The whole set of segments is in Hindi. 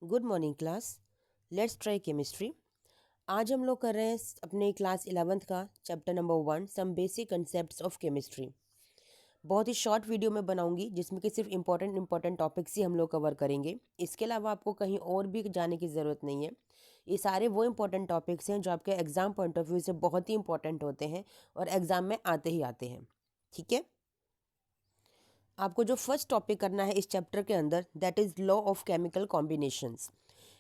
Good morning class. Let's try chemistry. आज हम लोग कर रहे हैं अपने क्लास 11th का chapter number 1 some basic concepts of chemistry. बहुत ही शॉर्ट वीडियो में बनाऊंगी जिसमें कि सिर्फ इंपॉर्टेंट टॉपिक्स ही हम लोग कवर करेंगे। इसके अलावा आपको कहीं और भी जाने की ज़रूरत नहीं है। ये सारे वो इंपॉर्टेंट टॉपिक्स हैं जो आपके एग्जाम पॉइंट ऑफ व्यू से बहुत ही इंपॉर्टेंट होते हैं और एग्जाम में आते ही आते हैं। ठीक है, आपको जो फर्स्ट टॉपिक करना है इस चैप्टर के अंदर that is law of chemical combinations.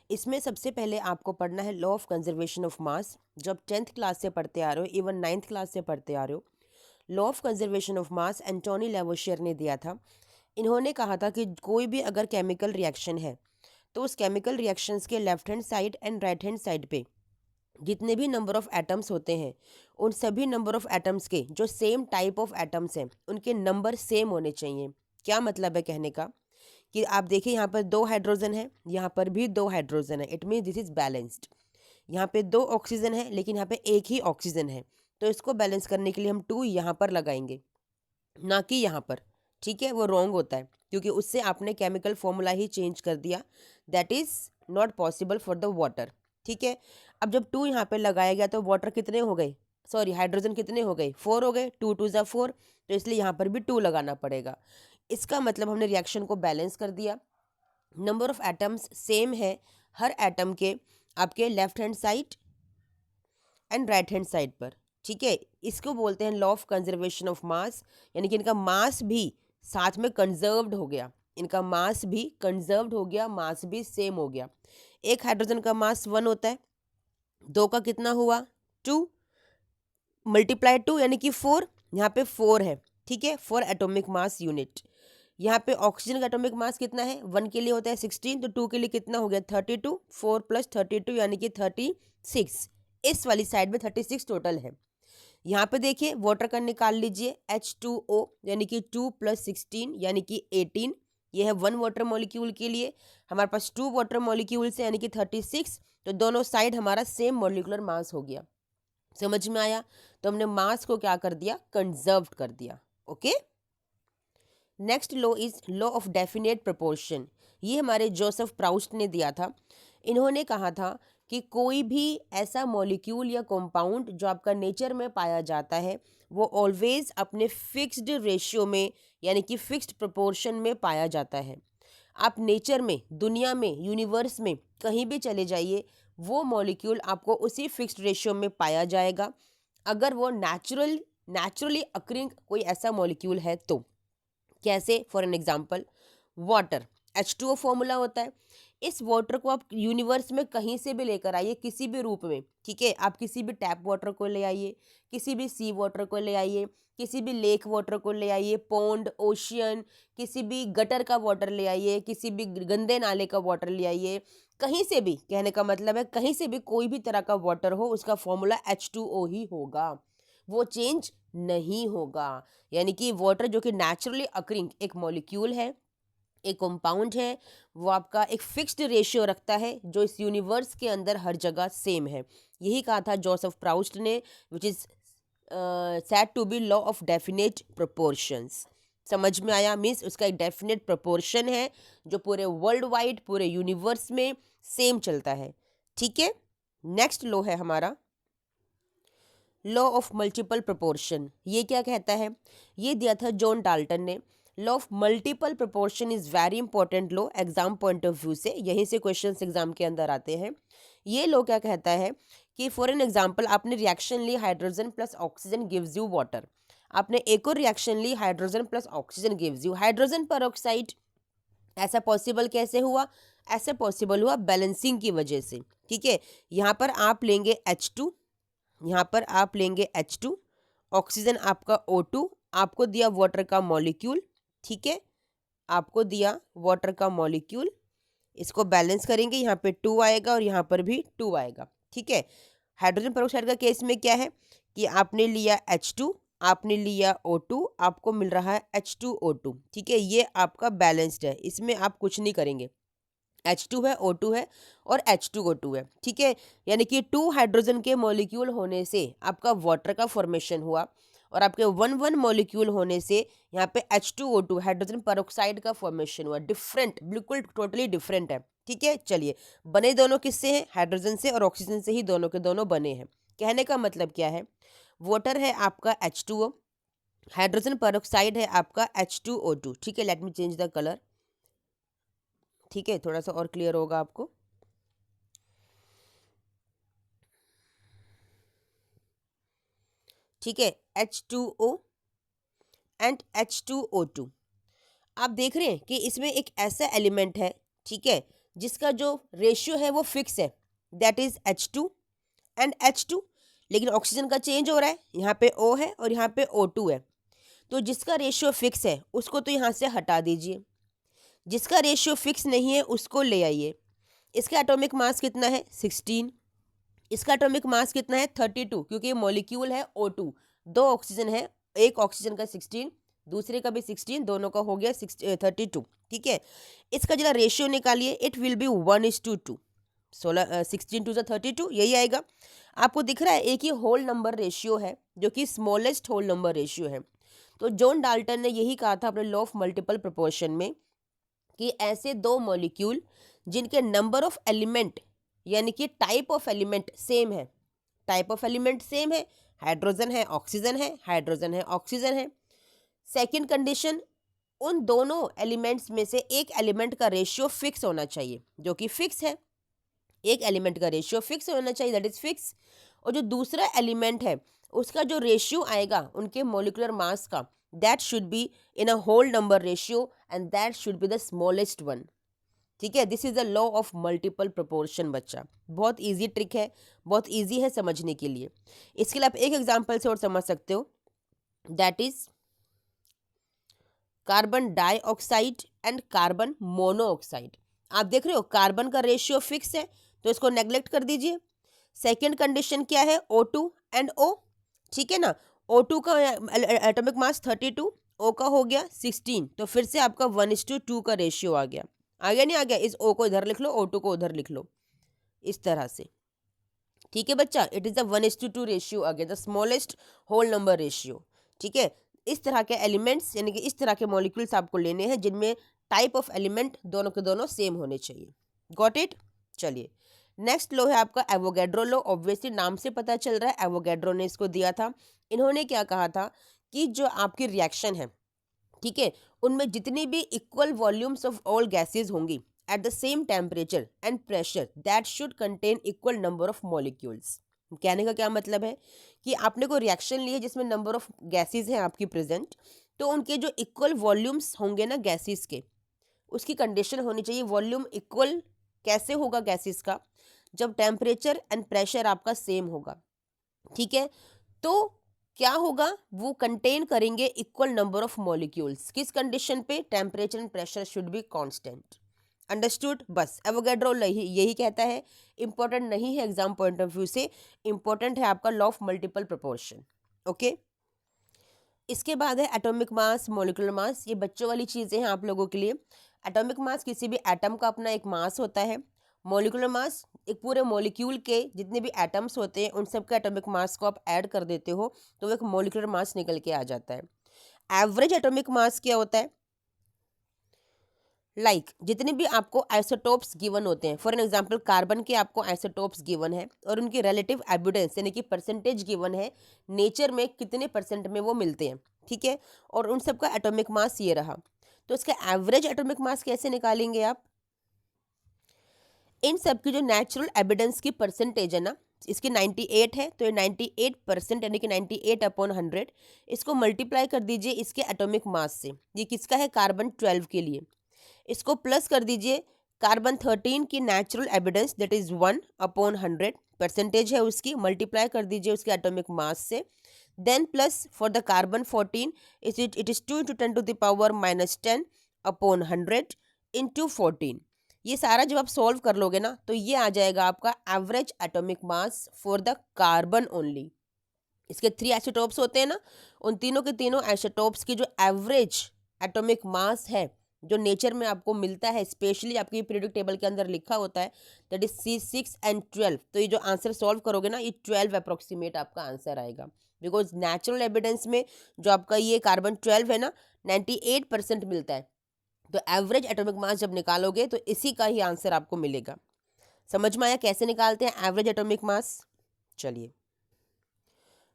इसमें सबसे पहले आपको पढ़ना है लॉ ऑफ कंजर्वेशन ऑफ मास, जो आप 10th क्लास से पढ़ते आ रहे हो, इवन 9th क्लास से पढ़ते आ रहे हो। Law of conservation of mass Antoine Lavoisier ने दिया था। इन्होंने कहा था कि कोई भी अगर केमिकल रिएक्शन है तो उस केमिकल रिएक्शंस के left hand side and right hand side पे जितने भी नंबर ऑफ एटम्स होते हैं उन सभी नंबर ऑफ एटम्स के जो सेम टाइप ऑफ एटम्स हैं उनके नंबर सेम होने चाहिए। क्या मतलब है कहने का कि आप देखिए यहाँ पर 2 हाइड्रोजन है, यहाँ पर भी 2 हाइड्रोजन है, it mean this is balanced. यहाँ पे 2 ऑक्सीजन है लेकिन यहाँ पे एक ही ऑक्सीजन है, तो इसको बैलेंस करने के लिए हम 2 यहाँ पर लगाएंगे, ना कि यहाँ पर। ठीक है, वो रॉन्ग होता है क्योंकि उससे आपने केमिकल फॉर्मूला ही चेंज कर दिया। That is not possible for the water. ठीक है, अब जब 2 यहाँ पे लगाया गया तो वाटर कितने हो गए, सॉरी हाइड्रोजन कितने हो गए, 4 हो गए, 2 2 ज़ा 4, तो इसलिए यहाँ पर भी 2 लगाना पड़ेगा। इसका मतलब हमने रिएक्शन को बैलेंस कर दिया। नंबर ऑफ एटम्स सेम है हर एटम के आपके left hand side and right hand side पर। ठीक है, इसको बोलते हैं लॉ ऑफ कंजर्वेशन ऑफ मास, यानी कि इनका मास भी साथ में कंजर्व्ड हो गया, इनका मास भी कंजर्व्ड हो गया, मास भी सेम हो गया। एक हाइड्रोजन का मास 1 होता है, 2 का कितना हुआ 2, मल्टीप्लाई 2 यानी कि 4, यहाँ पे 4 है। ठीक है, 4 एटॉमिक मास यूनिट। यहाँ पे ऑक्सीजन का एटॉमिक मास कितना है, 1 के लिए होता है 16, तो 2 के लिए कितना हो गया 32, 4 प्लस 32 यानी कि 36। इस वाली साइड में 36 टोटल है। यहाँ पे देखिए वाटर का निकाल लीजिए H2O यानी कि 2 प्लस 16 यानी कि 18। ये है 1 वाटर मॉलिक्यूल के लिए, हमारे पास 2 वाटर मॉलिक्यूल्स है यानी कि 36, तो दोनों साइड हमारा सेम मॉलिक्यूलर मास हो गया। समझ में आया? तो हमने मास को क्या कर दिया, कंजर्व कर दिया। Okay, next law is law of definite proportion. ये हमारे जोसेफ प्राउस्ट ने दिया था। इन्होंने कहा था कि कोई भी ऐसा मॉलिक्यूल या कंपाउंड जो आपका नेचर में पाया जाता है वो ऑलवेज अपने फिक्स्ड रेशियो में यानी कि फिक्स्ड प्रोपोर्शन में पाया जाता है। आप नेचर में, दुनिया में, यूनिवर्स में कहीं भी चले जाइए, वो मॉलिक्यूल आपको उसी फिक्स्ड रेशियो में पाया जाएगा अगर वो नेचुरली अक्रिंग कोई ऐसा मॉलिक्यूल है तो। कैसे? For an example water, H2O formula होता है। इस वाटर को आप यूनिवर्स में कहीं से भी लेकर आइए किसी भी रूप में। ठीक है, आप किसी भी टैप वाटर को ले आइए, किसी भी सी वाटर को ले आइए, किसी भी लेक वाटर को ले आइए, पॉन्ड, ओशियन, किसी भी गटर का वाटर ले आइए, किसी भी गंदे नाले का वाटर ले आइए, कहीं से भी, कहने का मतलब है कहीं से भी कोई भी तरह का वाटर हो उसका फॉर्मूला H2O ही होगा, वो चेंज नहीं होगा। यानी कि वाटर जो कि नेचुरली अकरिंग एक मॉलिक्यूल है, एक कंपाउंड है, वो आपका एक फिक्स्ड रेशियो रखता है जो इस यूनिवर्स के अंदर हर जगह सेम है। यही कहा था जोसेफ प्राउस्ट ने, which is said to be law of definite proportions. समझ में आया? मीन्स उसका एक डेफिनेट प्रोपोर्शन है जो पूरे वर्ल्ड वाइड, पूरे यूनिवर्स में सेम चलता है। ठीक है, नेक्स्ट लॉ है हमारा लॉ ऑफ मल्टीपल प्रोपोर्शन। ये क्या कहता है? ये दिया था जॉन डाल्टन ने। Law of multiple proportion is very important law exam point of view से, यहीं से क्वेश्चंस एग्जाम के अंदर आते हैं। ये लॉ क्या कहता है कि फॉर एन एग्जाम्पल आपने रिएक्शन ली hydrogen plus oxygen gives you water. आपने एक और रिएक्शन ली hydrogen plus oxygen gives you hydrogen peroxide. ऐसा पॉसिबल कैसे हुआ? ऐसे पॉसिबल हुआ बैलेंसिंग की वजह से। ठीक है, यहाँ पर आप लेंगे H2, यहाँ पर आप लेंगे H2, ऑक्सीजन आपका O2, आपको दिया वाटर का मॉलिक्यूल। ठीक है, आपको दिया वाटर का मॉलिक्यूल, इसको बैलेंस करेंगे, यहाँ पे 2 आएगा और यहाँ पर भी 2 आएगा। ठीक है, हाइड्रोजन पेरोक्साइड का केस में क्या है कि आपने लिया H2, आपने लिया O2, आपको मिल रहा है H2O2। ठीक है, ये आपका बैलेंस्ड है, इसमें आप कुछ नहीं करेंगे। H2 है, O2 है और H2O2 है। ठीक है, यानी कि 2 हाइड्रोजन के मॉलिक्यूल होने से आपका वाटर का फॉर्मेशन हुआ और आपके 1 मॉलिक्यूल होने से यहाँ पे H2O2 हाइड्रोजन पेरोक्साइड का फॉर्मेशन हुआ। डिफरेंट, बिल्कुल टोटली डिफरेंट है। ठीक है, चलिए बने दोनों किससे हैं? हाइड्रोजन से और ऑक्सीजन से ही दोनों के दोनों बने हैं। कहने का मतलब क्या है? वाटर है आपका H2O, हाइड्रोजन पेरोक्साइड है आपका H2O2। ठीक है, let me change the colour. ठीक है, थोड़ा सा और क्लियर होगा आपको। ठीक है, H2O एंड H2O2। आप देख रहे हैं कि इसमें एक ऐसा एलिमेंट है, ठीक है, जिसका जो रेशियो है वो फिक्स है, that is H2 and H2। लेकिन ऑक्सीजन का चेंज हो रहा है, यहाँ पे O है और यहाँ पे O2 है। तो जिसका रेशियो फिक्स है उसको तो यहाँ से हटा दीजिए, जिसका रेशियो फिक्स नहीं है उसको ले आइए। इसका एटॉमिक मास कितना है? 16। इसका एटॉमिक मास कितना है? 32, क्योंकि ये मॉलिक्यूल है O2। दो ऑक्सीजन है, एक ऑक्सीजन का 16, दूसरे का भी 16, दोनों का हो गया 32। ठीक है, इसका जरा रेशियो निकालिए, इट विल बी 1:2। 16 टू 32 यही आएगा। आपको दिख रहा है एक ही होल नंबर रेशियो है जो कि स्मॉलेस्ट होल नंबर रेशियो है। तो जॉन डाल्टन ने यही कहा था अपने लॉ ऑफ मल्टीपल प्रोपोर्शन में कि ऐसे दो मॉलिक्यूल जिनके नंबर ऑफ एलिमेंट यानी कि टाइप ऑफ एलिमेंट सेम है, टाइप ऑफ एलिमेंट सेम है, हाइड्रोजन है ऑक्सीजन है, हाइड्रोजन है ऑक्सीजन है। सेकंड कंडीशन, उन दोनों एलिमेंट्स में से एक एलिमेंट का रेशियो फिक्स होना चाहिए, जो कि फिक्स है। एक एलिमेंट का रेशियो फिक्स होना चाहिए, दैट इज फिक्स। और जो दूसरा एलिमेंट है उसका जो रेशियो आएगा उनके मोलिकुलर मास का, that should be in a whole number ratio and that should be the smallest one. ठीक है, this is the law of multiple proportion बच्चा। बहुत इजी ट्रिक है, बहुत इजी है समझने के लिए। इसके लिए आप एक एग्जांपल से और समझ सकते हो, that is carbon dioxide and carbon monoxide. आप देख रहे हो कार्बन का रेशियो फिक्स है तो इसको नेग्लेक्ट कर दीजिए। सेकेंड कंडीशन क्या है? O2 and O। ठीक है ना, O2 का एटॉमिक मास 32, O का हो गया 16, तो फिर से आपका 1:2 का रेशियो आ गया। आ गया नहीं आ गया? इस O को इधर लिख लो, O2 को उधर लिख लो, इस तरह से। ठीक है बच्चा, इट इज द 1:2 रेशियो आ गया, the smallest whole number ratio. ठीक है, इस तरह के एलिमेंट्स यानी कि इस तरह के मॉलिक्यूल्स आपको लेने हैं जिनमें टाइप ऑफ एलिमेंट दोनों के दोनों सेम होने चाहिए। Got it? चलिए, नेक्स्ट लो है आपका एवोगैड्रो लो। ऑब्वियसली नाम से पता चल रहा है एवोगैड्रो ने इसको दिया था। इन्होंने क्या कहा था कि जो आपकी रिएक्शन है, ठीक है, उनमें जितनी भी equal volumes of all gases होंगी at the same temperature and pressure, that should contain equal number of molecules. कहने का क्या मतलब है कि आपने कोई रिएक्शन ली है जिसमें नंबर ऑफ गैसेज हैं आपकी प्रेजेंट, तो उनके जो इक्वल वॉल्यूम्स होंगे ना गैसेज के, उसकी कंडीशन होनी चाहिए वॉल्यूम इक्वल। कैसे होगा गैसेज का? जब टेम्परेचर एंड प्रेशर आपका सेम होगा। ठीक है, तो क्या होगा? वो कंटेन करेंगे इक्वल नंबर ऑफ मॉलिक्यूल्स। किस कंडीशन पे? Temperature and pressure should be constant. Understood? बस एवोगैड्रो यही कहता है। इंपॉर्टेंट नहीं है एग्जाम पॉइंट ऑफ व्यू से, इंपॉर्टेंट है आपका law of multiple proportion. Okay, इसके बाद है एटॉमिक मास, मॉलिक्यूलर मास। ये बच्चों वाली चीज़ें हैं आप लोगों के लिए। एटॉमिक मास किसी भी एटम का अपना एक मास होता है। मॉलिक्यूलर मास एक पूरे मॉलिक्यूल के जितने भी एटम्स होते हैं उन सब के एटॉमिक मास को आप ऐड कर देते हो तो एक मॉलिक्यूलर मास निकल के आ जाता है। एवरेज एटॉमिक मास क्या होता है? जितने भी आपको आइसोटोप्स गिवन होते हैं, फॉर एन एग्जांपल कार्बन के आपको आइसोटोप्स गिवन है और उनकी रिलेटिव एबिडेंस यानी कि परसेंटेज गिवन है, नेचर में कितने परसेंट में वो मिलते हैं। ठीक है, और उन सब का एटॉमिक मास ये रहा, तो इसका एवरेज एटॉमिक मास कैसे निकालेंगे आप? इन सब की जो नेचुरल एविडेंस की परसेंटेज है ना, इसकी 98 है, तो ये 98% यानी कि 98/100, इसको मल्टीप्लाई कर दीजिए इसके एटॉमिक मास से। ये किसका है? कार्बन 12 के लिए। इसको प्लस कर दीजिए कार्बन 13 की natural evidence, that is 1/100 percentage है उसकी, मल्टीप्लाई कर दीजिए उसके एटॉमिक मास से। Then plus for the carbon 14 it is 2 × 10⁻10/100 into 14। ये सारा जब आप सॉल्व कर लोगे ना तो ये आ जाएगा आपका average atomic mass for the carbon only. इसके 3 आइसोटोप्स होते हैं ना, उन तीनों के तीनों आइसोटोप्स की जो एवरेज एटॉमिक मास है जो नेचर में आपको मिलता है, स्पेशली आपकी पीरियोडिक टेबल के अंदर लिखा होता है, दैट इज C6 एंड 12। तो ये जो आंसर सॉल्व करोगे ना, ये 12 अप्रोक्सीमेट आपका आंसर आएगा, बिकॉज नेचुरल एविडेंस में जो आपका ये कार्बन 12 है ना, 98% मिलता है। तो एवरेज एटॉमिक मास जब निकालोगे तो इसी का ही आंसर आपको मिलेगा। समझ में आया कैसे निकालते हैं एवरेज एटॉमिक मास? चलिए,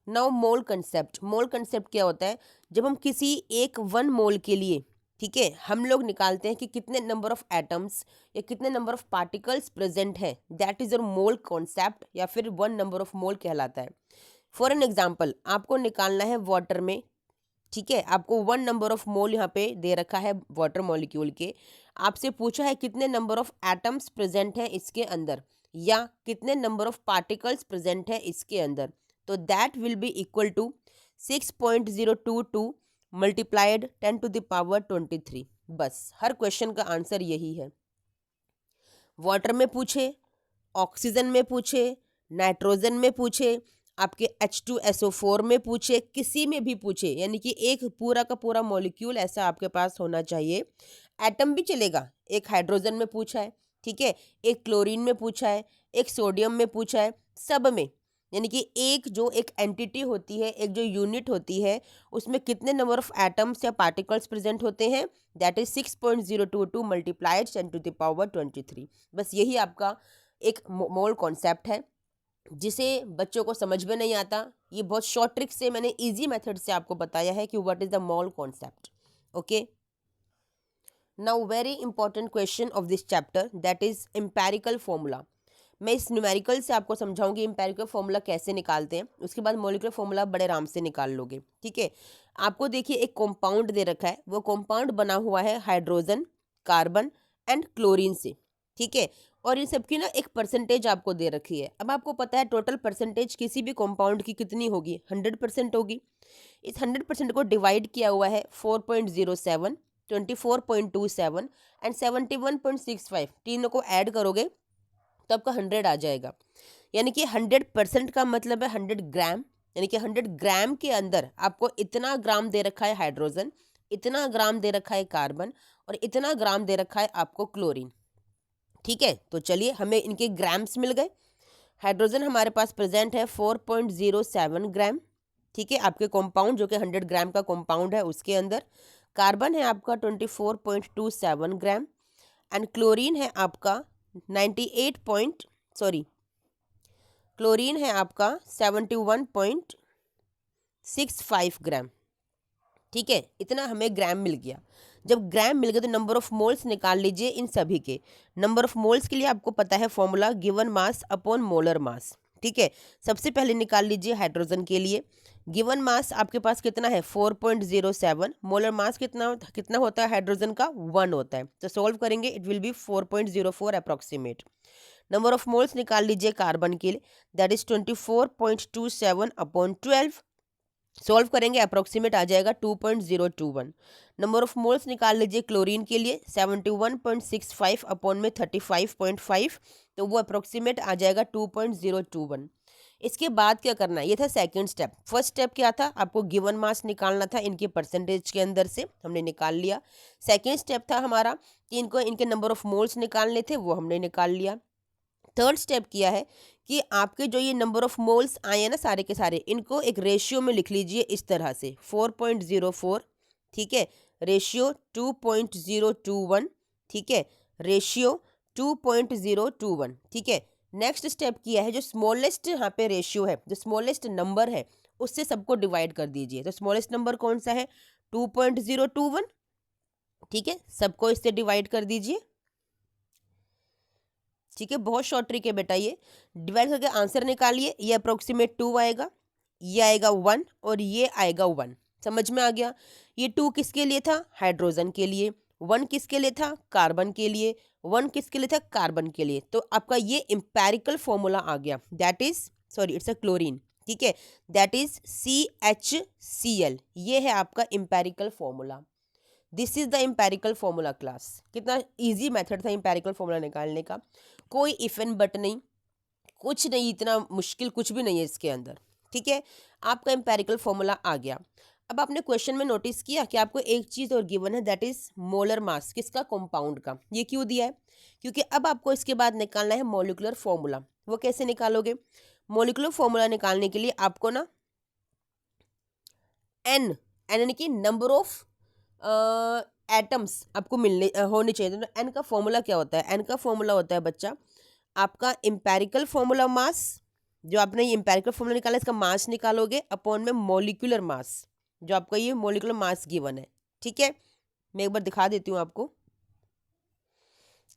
now mole concept. Mole concept क्या होता है? जब हम किसी एक 1 मोल के लिए, ठीक है, हम लोग निकालते हैं कि कितने नंबर ऑफ एटम्स या कितने नंबर ऑफ पार्टिकल्स प्रेजेंट है, that is your mole concept, या फिर 1 नंबर ऑफ मोल कहलाता है। फॉर एन एग्जाम्पल, आपको निकालना है वाटर में, ठीक है, आपको 1 नंबर ऑफ मोल यहाँ पे दे रखा है वाटर मॉलिक्यूल के। आपसे पूछा है कितने नंबर ऑफ एटम्स प्रेजेंट है इसके अंदर, या कितने नंबर ऑफ पार्टिकल्स प्रेजेंट है इसके अंदर। तो that will be equal to 6.022 multiplied 10⁻23। बस हर क्वेश्चन का आंसर यही है। वाटर में पूछे, ऑक्सीजन में पूछे, नाइट्रोजन में पूछे, आपके H2SO4 में पूछे, किसी में भी पूछे, यानी कि एक पूरा का पूरा मॉलिक्यूल ऐसा आपके पास होना चाहिए। एटम भी चलेगा, एक हाइड्रोजन में पूछा है, ठीक है, एक क्लोरीन में पूछा है, एक सोडियम में पूछा है, सब में, यानी कि एक जो एक एंटिटी होती है, एक जो यूनिट होती है, उसमें कितने नंबर ऑफ एटम्स या पार्टिकल्स प्रेजेंट होते हैं, दैट इज 6.022 मल्टीप्लाइड 10⁻23। बस यही आपका एक मोल कॉन्सेप्ट है, जिसे बच्चों को समझ में नहीं आता। ये बहुत शॉर्ट ट्रिक से मैंने इजी मेथड से आपको बताया है कि what is the mole concept. Okay, now very important question of this chapter, that is empirical formula. मैं इस न्यूमेरिकल से आपको समझाऊंगी एम्पेरिकल फॉर्मूला कैसे निकालते हैं, उसके बाद मॉलिक्यूलर फॉर्मूला बड़े आराम से निकाल लोगे, ठीक है। आपको देखिए एक कंपाउंड दे रखा है, वो कंपाउंड बना हुआ है हाइड्रोजन, कार्बन एंड क्लोरीन से, ठीक है, और इन सबकी ना एक परसेंटेज आपको दे रखी है। अब आपको पता है टोटल परसेंटेज किसी भी कंपाउंड की कितनी होगी, 100% होगी। इस 100% को डिवाइड किया हुआ है 4.07, 24.27 एंड 71.65, तीनों को ऐड करोगे तो आपका 100 आ जाएगा। यानी कि 100% का मतलब है 100 ग्राम, यानी कि 100 ग्राम के अंदर आपको इतना ग्राम दे रखा है हाइड्रोजन, इतना ग्राम दे रखा है कार्बन, और इतना ग्राम दे रखा है आपको क्लोरीन, ठीक है। तो चलिए हमें इनके ग्राम्स मिल गए। हाइड्रोजन हमारे पास प्रेजेंट है 4.07 ग्राम, ठीक है, आपके कंपाउंड जो कि 100 ग्राम का कंपाउंड है उसके अंदर। कार्बन है आपका 24.27 ग्राम एंड क्लोरीन है आपका 71.65 ग्राम, ठीक है। इतना हमें ग्राम मिल गया। जब ग्राम मिल गया तो नंबर ऑफ मोल्स निकाल लीजिए इन सभी के। नंबर ऑफ मोल्स के लिए आपको पता है formula, given mass upon molar mass, ठीक है। सबसे पहले निकाल लीजिए हाइड्रोजन के लिए। गिवन मास आपके पास कितना है 4.07, मोलर मास कितना होता है हाइड्रोजन का 1 होता है। तो सॉल्व करेंगे it will be 4.04 approximate. Number of moles निकाल लीजिए कार्बन के लिए, दैट इज 24.27/12। सॉल्व करेंगे अप्रोक्सीमेट आ जाएगा 2.021। नंबर ऑफ मोल्स निकाल लीजिए क्लोरीन के लिए, 71.65 अपॉन में 35.5, तो वो अप्रोक्सीमेट आ जाएगा 2.021। इसके बाद क्या करना है, ये था सेकंड स्टेप। फर्स्ट स्टेप क्या था, आपको गिवन मास निकालना था इनके परसेंटेज के अंदर से, हमने निकाल लिया। सेकंड स्टेप था हमारा कि इनको इनके नंबर ऑफ मोल्स निकालने थे, वो हमने निकाल लिया। थर्ड स्टेप किया है कि आपके जो ये नंबर ऑफ मोल्स आए हैं ना सारे के सारे, इनको एक रेशियो में लिख लीजिए इस तरह से 4.04, ठीक है, रेशियो 2.021, ठीक है, रेशियो 2.021, ठीक है। नेक्स्ट स्टेप किया है जो स्मॉलेस्ट यहाँ पे रेशियो है, जो स्मॉलेस्ट नंबर है उससे सबको डिवाइड कर दीजिए। तो स्मॉलेस्ट नंबर कौन सा है 2.021, ठीक है, सबको इससे डिवाइड कर दीजिए, ठीक है। बहुत शॉर्ट ट्रिक है बेटा, ये डिवाइड करके आंसर निकालिए। ये अप्रोक्सीमेट 2 आएगा, ये आएगा 1 और ये आएगा 1। समझ में आ गया। ये 2 किसके लिए था, हाइड्रोजन के लिए। 1 किसके लिए था, कार्बन के लिए। 1 किसके लिए था, कार्बन के लिए। तो आपका ये एम्पेरिकल फॉर्मूला आ गया, that is sorry it's a chlorine, ठीक है, दैट इज CHCl। ये है आपका empirical formula. This is the empirical formula class. कितना इजी मेथड था एम्पेरिकल फॉर्मूला निकालने का, कोई इफ एंड बट नहीं, कुछ नहीं, इतना मुश्किल कुछ भी नहीं है इसके अंदर, ठीक है। आपका एम्पेरिकल फॉर्मूला आ गया। अब आपने क्वेश्चन में नोटिस किया कि आपको एक चीज़ और गिवन है, दैट इज मोलर मास, किसका, कंपाउंड का। ये क्यों दिया है, क्योंकि अब आपको इसके बाद निकालना है मॉलिक्यूलर फॉर्मूला। वो कैसे निकालोगे, मॉलिक्यूलर फॉर्मूला निकालने के लिए आपको ना एन यानी कि नंबर ऑफ एटम्स आपको होने चाहिए। तो एन का फॉर्मूला क्या होता है? एन का फॉर्मूला होता है बच्चा आपका एम्पेरिकल फॉर्मूला मास, जो आपने ये एम्पेरिकल फॉर्मूला निकाला इसका मास निकालोगे अपॉन में मॉलिक्यूलर मास, जो आपका ये मॉलिक्यूलर मास गिवन है। ठीक है, मैं एक बार दिखा देती हूँ आपको।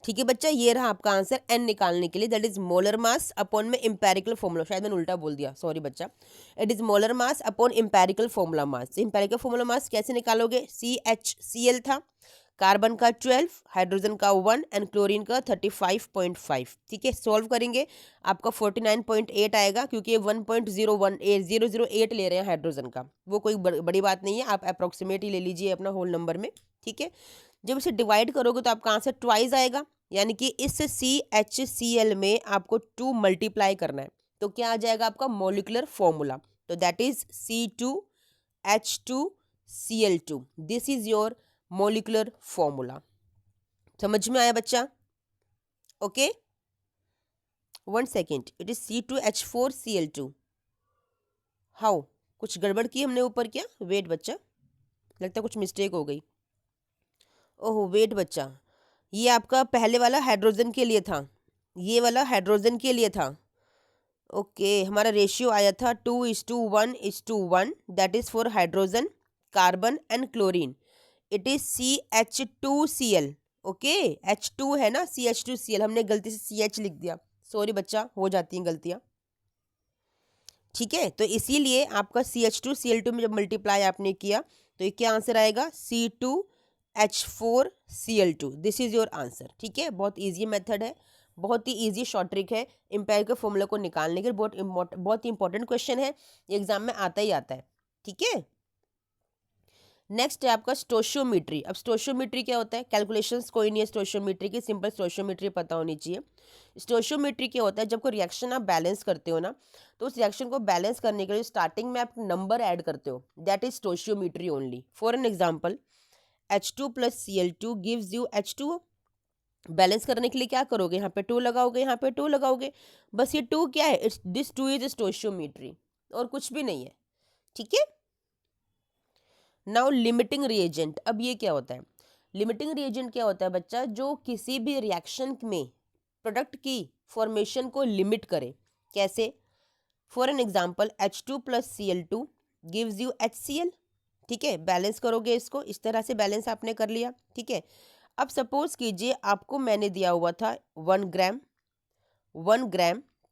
ठीक है बच्चा, ये रहा आपका आंसर एन निकालने के लिए, that is molar mass upon में एम्पेरिकल फॉर्मूला। शायद मैंने उल्टा बोल दिया, सॉरी बच्चा। It is molar mass upon empirical formula mass. Empirical formula mass कैसे निकालोगे? CHCl था, कार्बन का 12, हाइड्रोजन का 1 एंड क्लोरीन का 35.5। ठीक है, सॉल्व करेंगे आपका 49.8 आएगा, क्योंकि ये 1.008 ले रहे हैं हाइड्रोजन का, वो कोई बड़ी बात नहीं है, आप अप्रोक्सीमेट ही ले लीजिए अपना होल नंबर में। ठीक है, जब इसे डिवाइड करोगे तो आपका आंसर ट्वाइस आएगा, यानी कि इस CHCl में आपको 2 मल्टीप्लाई करना है, तो क्या आ जाएगा आपका मॉलिक्यूलर फॉर्मूला? तो that is C2H2Cl2। This is your molecular formula. समझ में आया बच्चा? Okay, 1 second, it is C2H4Cl2। How, कुछ गड़बड़ की हमने ऊपर क्या? वेट बच्चा, लगता है कुछ मिस्टेक हो गई। ओहो वेट बच्चा, ये आपका पहले वाला हाइड्रोजन के लिए था, ये वाला हाइड्रोजन के लिए था। ओके, हमारा रेशियो आया था 2:1:1, that is for hydrogen, carbon and chlorine. It is CH2Cl। Okay, H2 है ना, CH2Cl, हमने गलती से CH लिख दिया, सॉरी बच्चा, हो जाती हैं गलतियां। ठीक है, तो इसीलिए आपका CH2Cl2 में जब मल्टीप्लाई आपने किया तो ये क्या आंसर आएगा? C2H4Cl2। This is your answer. ठीक है, बहुत ईजी मेथड है, बहुत ही ईजी शॉर्ट ट्रिक है एम्पेरिकल फॉर्मूला को निकालने के लिए। बहुत इंपॉर्टेंट क्वेश्चन है, एग्जाम में आता ही आता है। ठीक है, नेक्स्ट है आपका स्टोशियोमेट्री। अब स्टोशियोमेट्री क्या होता है? कैलकुलेशंस कोई नहीं है स्टोशियोमेट्री की, सिंपल स्टोशियोमेट्री पता होनी चाहिए। स्टोशियोमेट्री क्या होता है? जब कोई रिएक्शन आप बैलेंस करते हो ना, तो उस रिएक्शन को बैलेंस करने के लिए स्टार्टिंग में आप नंबर ऐड करते हो, that is stoichiometry only. For an example, H2 + Cl2 gives you H2O। Balance करने के लिए क्या करोगे? यहाँ पे 2 लगाओगे, यहाँ पे 2 लगाओगे, बस ये 2 क्या है? दिस 2 इज स्टोशियोमेट्री, और कुछ भी नहीं है। ठीक है, नाउ लिमिटिंग रिएजेंट। अब ये क्या होता है? लिमिटिंग रिएजेंट क्या होता है बच्चा? जो किसी भी रिएक्शन में प्रोडक्ट की फॉर्मेशन को लिमिट करे। कैसे? For an example, H2 + Cl2 gives you HCl। ठीक है, बैलेंस करोगे इसको, इस तरह से बैलेंस आपने कर लिया। ठीक है, अब सपोज कीजिए आपको मैंने दिया हुआ था 1 ग्राम,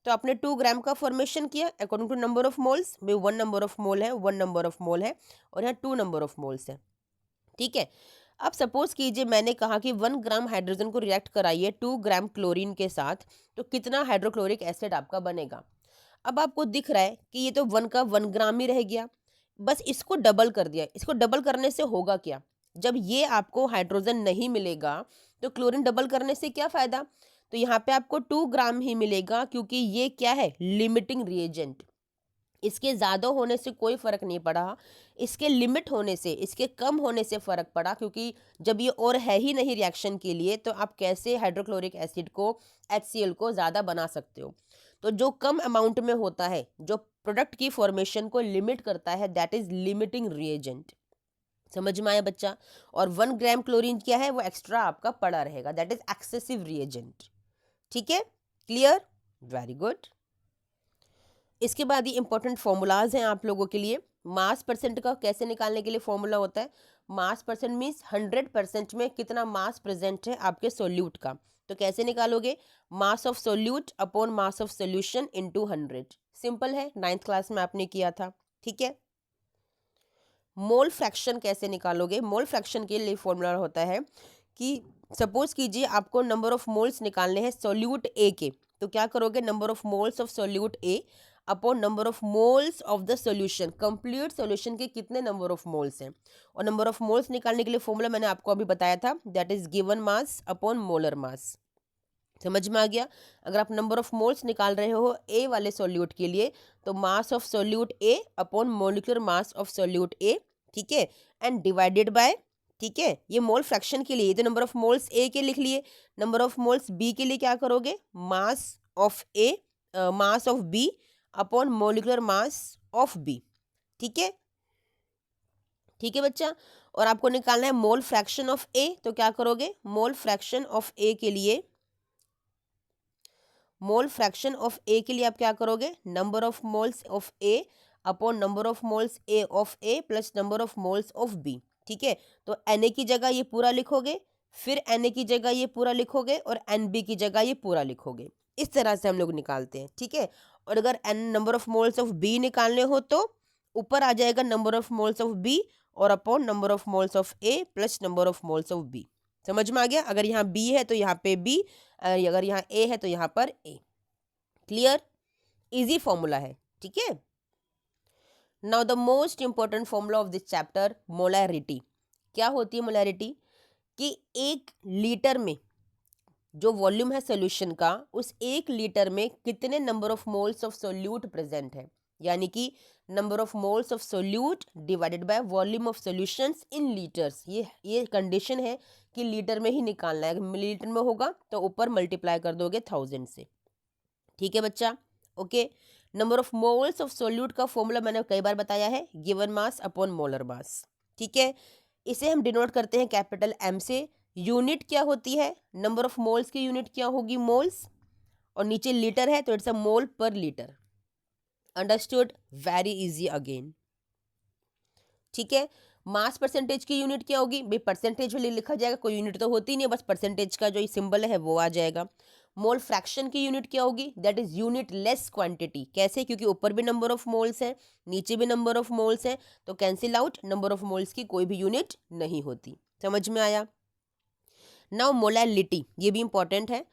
तो आपने 2 ग्राम का फॉर्मेशन किया according to number of moles में। 1 नंबर ऑफ मोल है, 1 नंबर ऑफ मोल है, और यहाँ 2 नंबर ऑफ मोल्स है। ठीक है, अब सपोज कीजिए मैंने कहा कि 1 ग्राम हाइड्रोजन को रिएक्ट कराइए 2 ग्राम क्लोरीन के साथ, तो कितना हाइड्रोक्लोरिक एसिड आपका बनेगा? अब आपको दिख रहा है कि ये तो 1 का 1 ग्राम ही रह गया, बस इसको डबल कर दिया। इसको डबल करने से होगा क्या? जब ये आपको हाइड्रोजन नहीं मिलेगा तो क्लोरीन डबल करने से क्या फायदा? तो यहाँ पे आपको 2 ग्राम ही मिलेगा, क्योंकि ये क्या है? Limiting reagent. इसके ज़्यादा होने से कोई फ़र्क नहीं पड़ा, इसके लिमिट होने से, इसके कम होने से फ़र्क पड़ा, क्योंकि जब ये और है ही नहीं रिएक्शन के लिए, तो आप कैसे हाइड्रोक्लोरिक एसिड को, HCl को ज़्यादा बना सकते हो? तो जो कम अमाउंट में होता है, जो प्रोडक्ट की फॉर्मेशन को लिमिट करता है, दैट इज लिमिटिंग रिएजेंट। समझ में आया बच्चा? और 1 ग्राम क्लोरीन क्या है? वो एक्स्ट्रा आपका पड़ा रहेगा, दैट इज एक्सेसिव रिएजेंट। ठीक है, क्लियर? Very good. इसके बाद ये इंपॉर्टेंट फॉर्मूलाज हैं आप लोगों के लिए। मास परसेंट का कैसे निकालने के लिए फॉर्मूला होता है? मास परसेंट मीन्स 100% में कितना मास प्रेजेंट है आपके सोल्यूट का। तो कैसे निकालोगे? मास of solute upon mass of solution into 100। Simple है, 9th क्लास में आपने किया था। ठीक है, मोल फ्रैक्शन कैसे निकालोगे? मोल फ्रैक्शन के लिए फॉर्मूला होता है कि सपोज कीजिए आपको नंबर ऑफ मोल्स निकालने हैं सोल्यूट ए के, तो क्या करोगे? Number of moles of solute A upon number of moles of the solution. Complete solution के कितने नंबर ऑफ मोल्स हैं, और नंबर ऑफ मोल्स निकालने के लिए फॉर्मूला मैंने आपको अभी बताया था, that is given mass upon molar mass. समझ में आ गया? अगर आप नंबर ऑफ मोल्स निकाल रहे हो ए वाले सोल्यूट के लिए, तो mass of solute A upon molecular mass of solute A. ठीक है, एंड डिवाइडेड बाय, ठीक है, ये मोल फ्रैक्शन के लिए, ये तो नंबर ऑफ मोल्स ए के लिख लिए। नंबर ऑफ मोल्स बी के लिए क्या करोगे? Mass of A, mass of B upon molecular mass of B. ठीक है, ठीक है बच्चा। और आपको निकालना है मोल फ्रैक्शन ऑफ ए। तो क्या करोगे, मोल फ्रैक्शन ऑफ ए के लिए, मोल फ्रैक्शन ऑफ ए के लिए आप क्या करोगे, number of moles of A upon number of moles A of A plus number of moles of B. ठीक है, तो Na की जगह ये पूरा लिखोगे, फिर Na की जगह ये पूरा लिखोगे और Nb की जगह ये पूरा लिखोगे। इस तरह से हम लोग निकालते हैं। ठीक है, और अगर number of moles of B निकालने हो तो ऊपर आ जाएगा number of moles of B और upon number of moles of A plus number of moles of B. समझ में आ गया? अगर यहाँ बी है तो यहाँ पे बी, अगर यहाँ ए है तो यहाँ पर ए। क्लियर? इजी फॉर्मूला है। ठीक है, now the most important formula of this chapter, molarity. क्या होती है मोलैरिटी? कि 1 लीटर में जो वॉल्यूम है सोल्यूशन का, उस 1 लीटर में कितने number of moles of solute present है, यानी कि number of moles of solute divided by volume of solutions in litres. ये कंडीशन है कि लीटर में ही निकालना है। अगर मिलीलीटर में होगा तो ऊपर मल्टीप्लाई कर दोगे 1000 से। ठीक है बच्चा, okay. Number of moles of solute का फॉर्मूला मैंने कई बार बताया है, given mass upon molar mass. ठीक है, इसे हम डिनोट करते हैं कैपिटल एम से। यूनिट क्या होती है, नंबर ऑफ मोल्स की यूनिट क्या होगी, मोल्स, और नीचे लीटर है तो इट्स अ मोल पर litre. Understood? Very easy again. ठीक है, मास परसेंटेज की यूनिट क्या होगी भाई, परसेंटेज वाली लिखा जाएगा, कोई यूनिट तो होती नहीं है, बस परसेंटेज का जो सिंबल है वो आ जाएगा। मोल फ्रैक्शन की यूनिट क्या होगी, that is unit less quantity. कैसे? क्योंकि ऊपर भी नंबर ऑफ मोल्स है, नीचे भी नंबर ऑफ मोल्स है, तो cancel out, number of moles की कोई भी यूनिट नहीं होती। समझ में आया? नाउ मोलैलिटी, ये भी इंपॉर्टेंट है।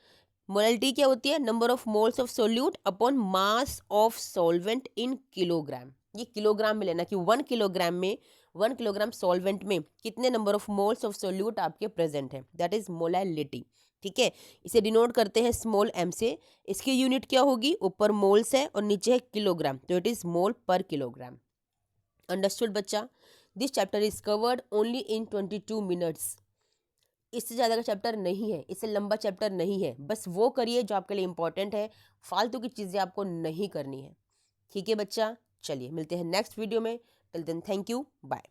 मोलैलिटी क्या होती है, number of moles of solute upon mass of solvent in kilogram. ये किलोग्राम में लेना कि 1 किलोग्राम में, 1 किलोग्राम सॉल्वेंट में कितने number of moles of solute आपके प्रेजेंट है, दैट इज मोलैलिटी। ठीक है, इसे डिनोट करते हैं स्मॉल m से। इसकी यूनिट क्या होगी, ऊपर मोल्स है और नीचे है किलोग्राम, तो इट इज मोल पर किलोग्राम। अंडरस्टूड बच्चा? This chapter is covered only in 22 minutes. इससे ज़्यादा का चैप्टर नहीं है, इससे लंबा चैप्टर नहीं है। बस वो करिए जो आपके लिए इंपॉर्टेंट है, फालतू की चीज़ें आपको नहीं करनी है। ठीक है बच्चा, चलिए मिलते हैं नेक्स्ट वीडियो में। Till then thank you, bye.